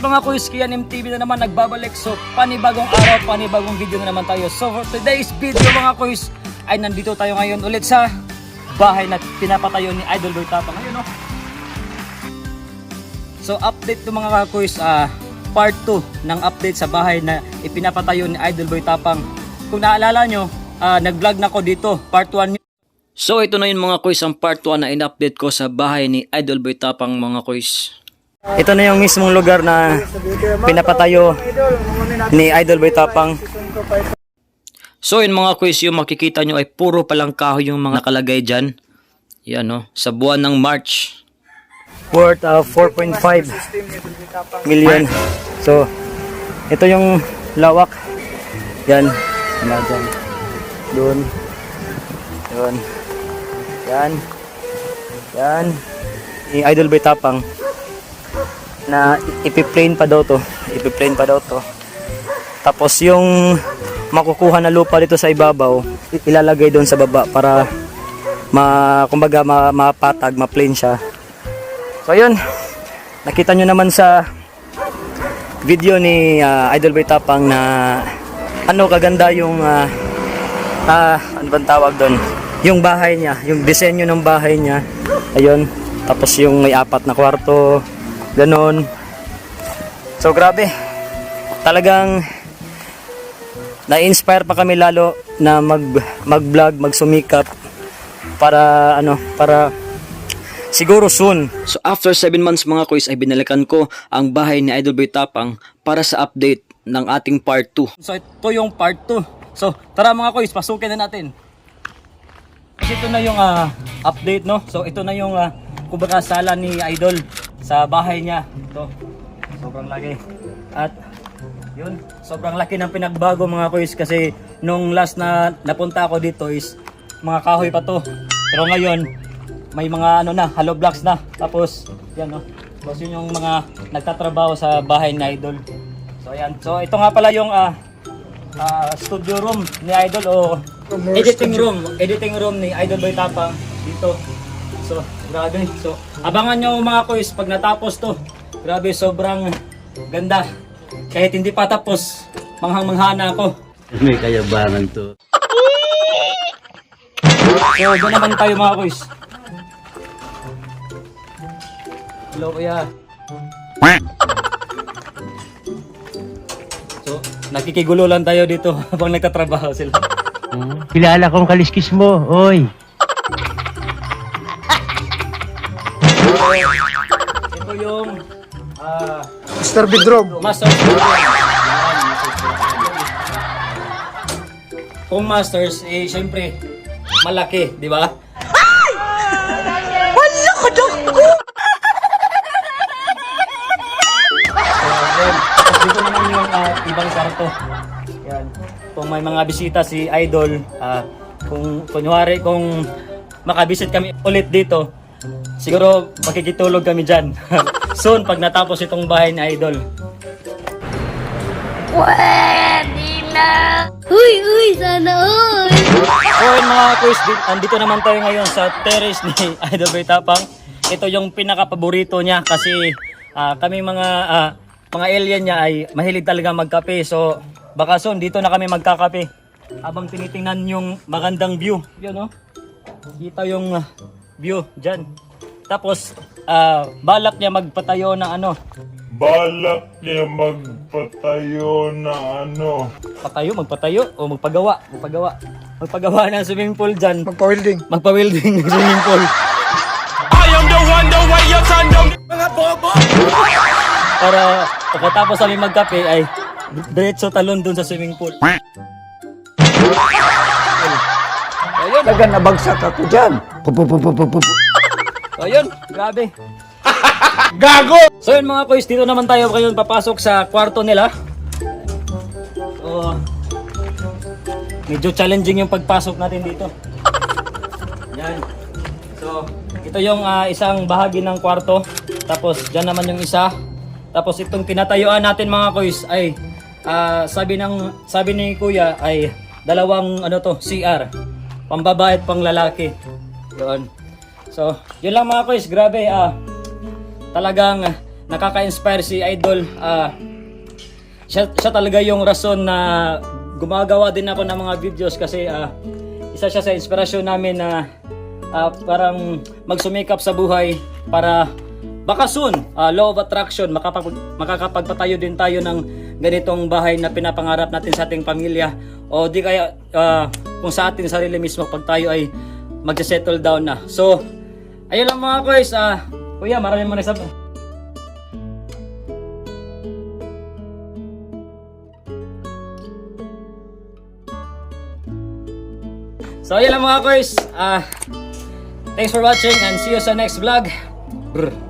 mga kuys, Kian MTV na naman nagbabalik. So panibagong araw, panibagong video na naman tayo. So for today's video mga kuys, ay nandito tayo ngayon ulit sa bahay na pinapatayo ni Idol Boy Tapang. Ayun, no? So update to mga kuys, part 2 ng update sa bahay na ipinapatayo ni Idol Boy Tapang. Kung naalala nyo, nag-vlog na ko dito, part 1. So ito na yun mga kuys, ang part 1 na in-update ko sa bahay ni Idol Boy Tapang mga kuys. Ito na yung mismong lugar na pinapatayo ni Idol Boy Tapang. So yun mga kuys, yung makikita nyo ay puro palang kahoy yung mga nakalagay dyan. Yan, no? Sa buwan ng March. Worth 4.5 million. So ito yung lawak. Yan. Yan. Doon. Doon. Yan. Yan. Ni Idol Boy Tapang na ipi-plane pa daw to. Ipi-plane pa daw to. Tapos yung makukuha na lupa dito sa ibabaw, ilalagay doon sa baba para kumbaga mapatag, ma-plane siya. So ayun, nakita nyo naman sa video ni Idol Boy Tapang na ano kaganda yung ano bang tawag doon? Yung bahay niya, yung disenyo ng bahay niya. Ayun, tapos yung may 4 na kwarto, ganon. So grabe, talagang na-inspire pa kami lalo na mag-vlog, magsumikap para para siguro soon. So after 7 months mga kuys ay binalikan ko ang bahay ni Idol Boy Tapang para sa update ng ating part 2. So ito yung part 2. So tara mga kuys, pasukin na natin. Kasi ito na yung update, no? So ito na yung kumbaga sala ni Idol sa bahay niya. Ito, sobrang laki. At yun, sobrang laki ng pinagbago mga kuys, kasi nung last na napunta ako dito is mga kahoy pa to. Pero ngayon may mga hollow blocks na. Tapos yan, no. Tapos yun yung mga nagtatrabaho sa bahay ni Idol. So ayan. So ito nga pala yung studio room ni Idol o editing room ni Idol Boy Tapang dito. So grabe. So abangan nyo mga kuys pag natapos to. Grabe, sobrang ganda. Kahit hindi pa tapos, manghang-mangha na ako. May kayabangan to. So doon naman tayo mga kuys. Hello kuya. So nakikigulo lang tayo dito habang nagtatrabaho sila. Kilala kong kaliskis mo, oy. Ito yung Master Bedroom. Master Bedroom. Kung masters, syempre malaki, di ba? Wala ka dako! Dito naman yung ibang kwarto. Yan. Kung may mga bisita si Idol, kung kunyari kung makabisit kami ulit dito, siguro makikitulog kami dyan. Soon pag natapos itong bahay ni Idol. Pwede na! Uy, sana all! So yun mga kuys, andito naman tayo ngayon sa terrace ni Idol Boy Tapang. Ito yung pinaka-paborito niya kasi kami mga alien niya ay mahilig talaga magkape. So baka soon dito na kami magkakape habang tinitingnan yung magandang view. Yun, no? Kita yung view dyan. Tapos balak niya magpatayo ng Balak niya magpatayo na magpatayo o magpagawa ng swimming pool dyan. Magpa-welding. Magpa-welding ng swimming pool. I am the one, the way you turn down. Mga bobo! Para pagkatapos kami magkape ay diretso talon dun sa swimming pool. Ayun. Taga nabagsak ako dyan. Ayun, grabe. Gago! So yun mga kuys, dito naman tayo ngayon papasok sa kwarto nila. So medyo challenging yung pagpasok natin dito. Yan. So ito yung isang bahagi ng kwarto. Tapos dyan naman yung isa. Tapos itong tinatayuan natin mga kuys ay sabi ni kuya ay dalawang CR. Pambabae at panglalaki. Doon. So, yun lang mga kuys, grabe talagang nakaka-inspire si Idol. Siya talaga yung rason na gumagawa din ako ng mga videos kasi isa siya sa inspirasyon namin na parang magsumikap sa buhay para baka soon, law of attraction, makakapagpatayo din tayo ng ganitong bahay na pinapangarap natin sa ating pamilya o di kaya kung sa ating sarili mismo pag tayo ay magse-settle down na. So, ayun lang mga guys. Kuya, maraming sabi. So, ayun lang mga guys. Thanks for watching and see you sa next vlog. Brr.